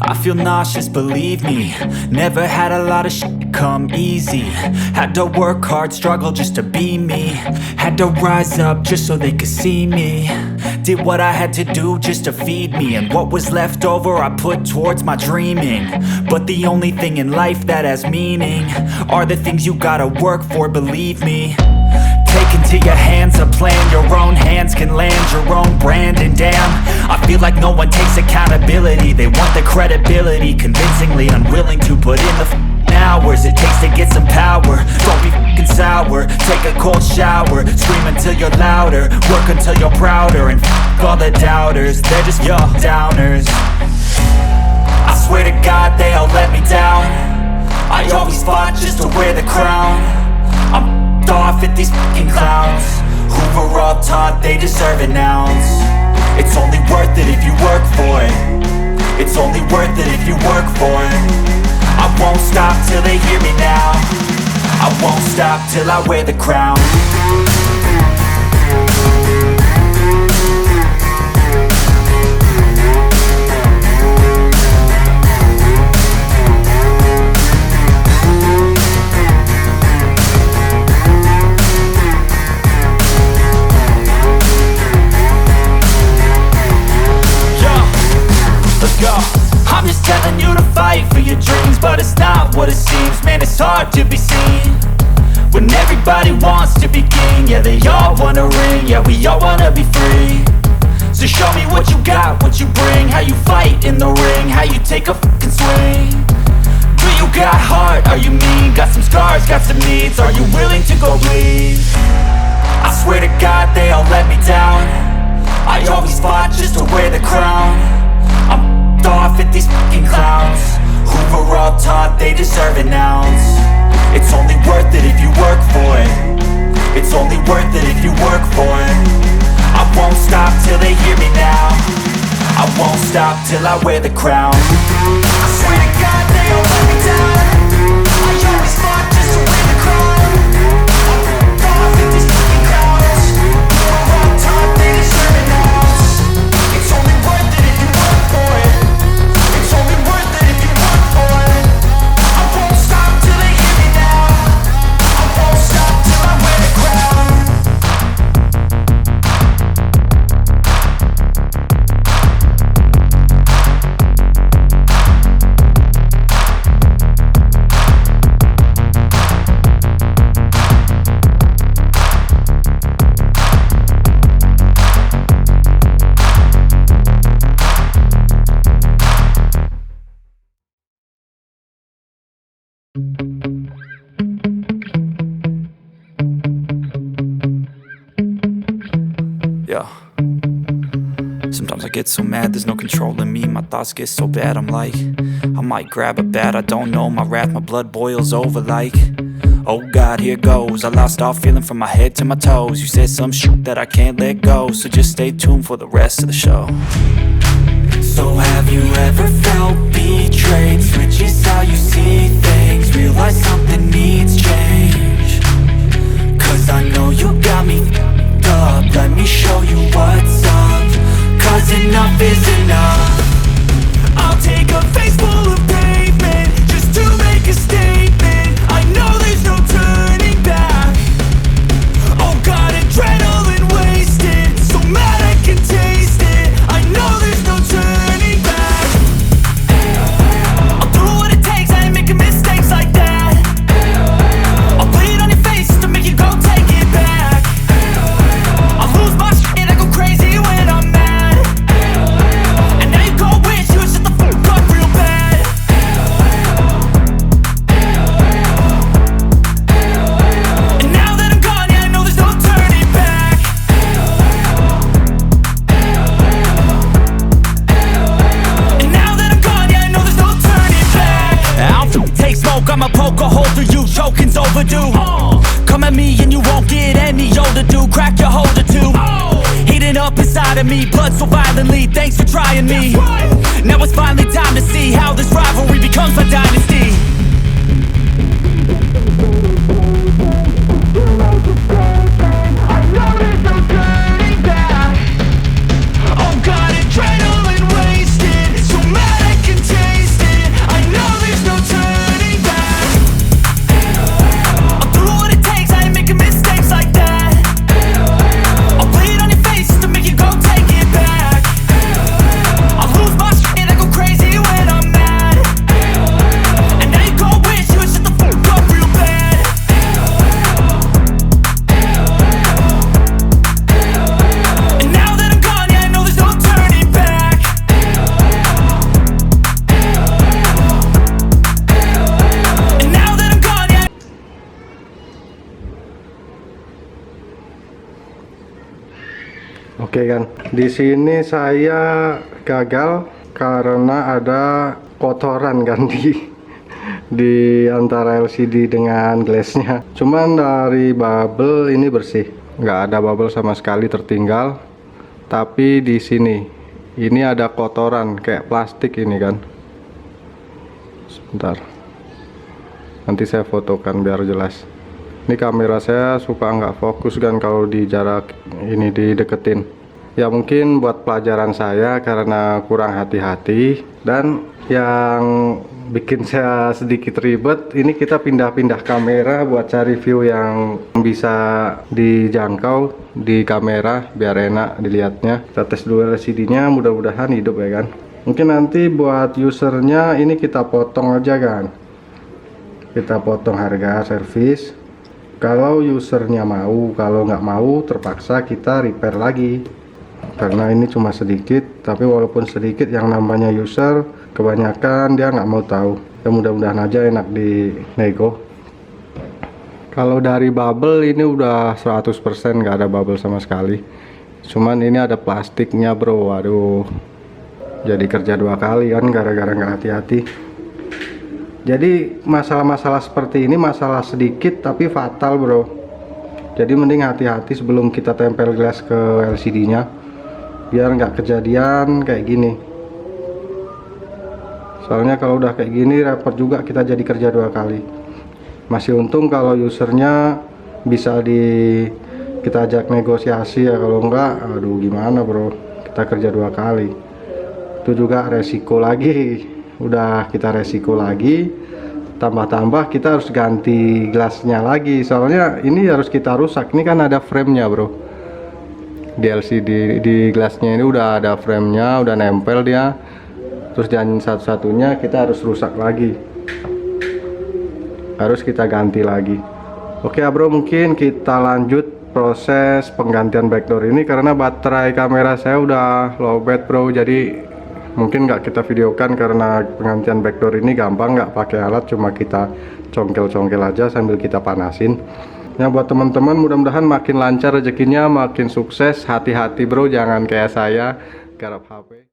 I feel nauseous, believe me. Never had a lot of shit come easy. Had to work hard, struggle just to be me. Had to rise up just so they could see me. Did what I had to do just to feed me. And what was left over I put towards my dreaming. But the only thing in life that has meaning are the things you gotta work for, believe me. Take into your hands a plan. Your own hands can land your own brand. And damn, I feel like no one takes accountability. They want the credibility, convincingly unwilling to put in the hours it takes to get some power. Don't be f***ing sour. Take a cold shower. Scream until you're louder. Work until you're prouder. And f*** all the doubters, they're just your downers. I swear to God they all let me down. I always fought just to wear the crown. I'm off at these fucking clowns who were all taught they deserve an ounce. It's only worth it if you work for it. It's only worth it if you work for it. I won't stop till they hear me now. I won't stop till I wear the crown. I'm just telling you to fight for your dreams, but it's not what it seems. Man, it's hard to be seen when everybody wants to be king. Yeah, they all wanna ring, yeah, we all wanna be free. So show me what you got, what you bring, how you fight in the ring, how you take a fucking swing. Do you got heart, are you mean? Got some scars, got some needs, are you willing to go bleed? I swear to God they all let me down. I always fought just to wear the crown. I'm off at these fucking clowns who were all taught they deserve an ounce. It's only worth it if you work for it. It's only worth it if you work for it. I won't stop till they hear me now. I won't stop till I wear the crown. I swear to God they all let me down. I always fought just to wear the crown. I'm off at these fucking clowns who were all taught they deserve an ounce. It's only worth it if you work for it. It's only worth it if you work for it. I won't stop till they hear me now. I won't stop till I wear the crown. Yeah. Sometimes I get so mad, there's no controlling me. My thoughts get so bad, I'm like, I might grab a bat, I don't know. My wrath, my blood boils over like, oh God, here goes. I lost all feeling from my head to my toes. You said some shit that I can't let go, so just stay tuned for the rest of the show. So have you ever felt betrayed? Switches how you see things. Realize something needs change. Cause I know you got me f***ed up. Let me show you what's up. Cause enough is enough. I'll take a face full of pavement just to make a statement. I know there's no turning back. Oh God, adrenaline wasted, so mad I can taste it. I know there's no turning back. I'll do what it takes, I ain't making mistakes like that. I'll bleed on your face to make you go take it back. I'll lose my shit, I go crazy when I'm mad. And now you go wish you would shut the fuck up real bad. And now that I'm gone, yeah, I know there's no turning back. And now that I'm gone, yeah, I know there's no turning back. I'll take smoke, I'ma poke a hole through you, choking's overdue. Come at me and you won't get any older, dude. Crack your holder too. Heating up inside of me, blood so violently. Thanks for trying me. Now it's finally time to see how this rivalry becomes my dynasty. I know there's no turning back. Oh God, adrenaline wasted, so mad I can taste Oke kan, di sini saya gagal karena ada kotoran kan di antara LCD dengan glassnya. Cuman dari bubble ini bersih, nggak ada bubble sama sekali tertinggal. Tapi di sini ini ada kotoran kayak plastik ini kan. Sebentar, nanti saya fotokan biar jelas. Ini kamera saya suka nggak fokus kan kalau di jarak ini dideketin. Ya mungkin buat pelajaran saya karena kurang hati-hati. Dan yang bikin saya sedikit ribet, ini kita pindah-pindah kamera buat cari view yang bisa dijangkau di kamera biar enak dilihatnya. Kita tes dulu LCD nya, mudah-mudahan hidup ya kan. Mungkin nanti buat usernya ini kita potong aja kan, kita potong harga servis kalau usernya mau. Kalau nggak mau terpaksa kita repair lagi, karena ini cuma sedikit. Tapi walaupun sedikit, yang namanya user kebanyakan dia nggak mau tahu ya. Mudah-mudahan aja enak di nego. Kalau dari bubble ini udah 100% nggak ada bubble sama sekali. Cuman ini ada plastiknya bro, waduh, jadi kerja dua kali kan gara-gara nggak hati-hati. Jadi masalah-masalah seperti ini masalah sedikit tapi fatal bro. Jadi mending hati-hati sebelum kita tempel glass ke LCD nya, biar nggak kejadian kayak gini. Soalnya kalau udah kayak gini repot juga, kita jadi kerja dua kali. Masih untung kalau usernya bisa kita ajak negosiasi ya, kalau enggak aduh gimana bro, kita kerja dua kali. Itu juga resiko lagi, udah kita resiko lagi, tambah-tambah kita harus ganti gelasnya lagi. Soalnya ini harus kita rusak, ini kan ada framenya bro. Di LCD di gelasnya ini udah ada framenya, udah nempel dia. Terus jangan satu-satunya kita harus rusak lagi, harus kita ganti lagi. Oke ya bro, mungkin kita lanjut proses penggantian backdoor ini karena baterai kamera saya udah lowbat bro. Jadi mungkin nggak kita videokan karena penggantian backdoor ini gampang, nggak pakai alat, cuma kita congkel-congkel aja sambil kita panasin. Ya buat teman-teman, mudah-mudahan makin lancar rezekinya, makin sukses. Hati-hati bro, jangan kayak saya garap HP.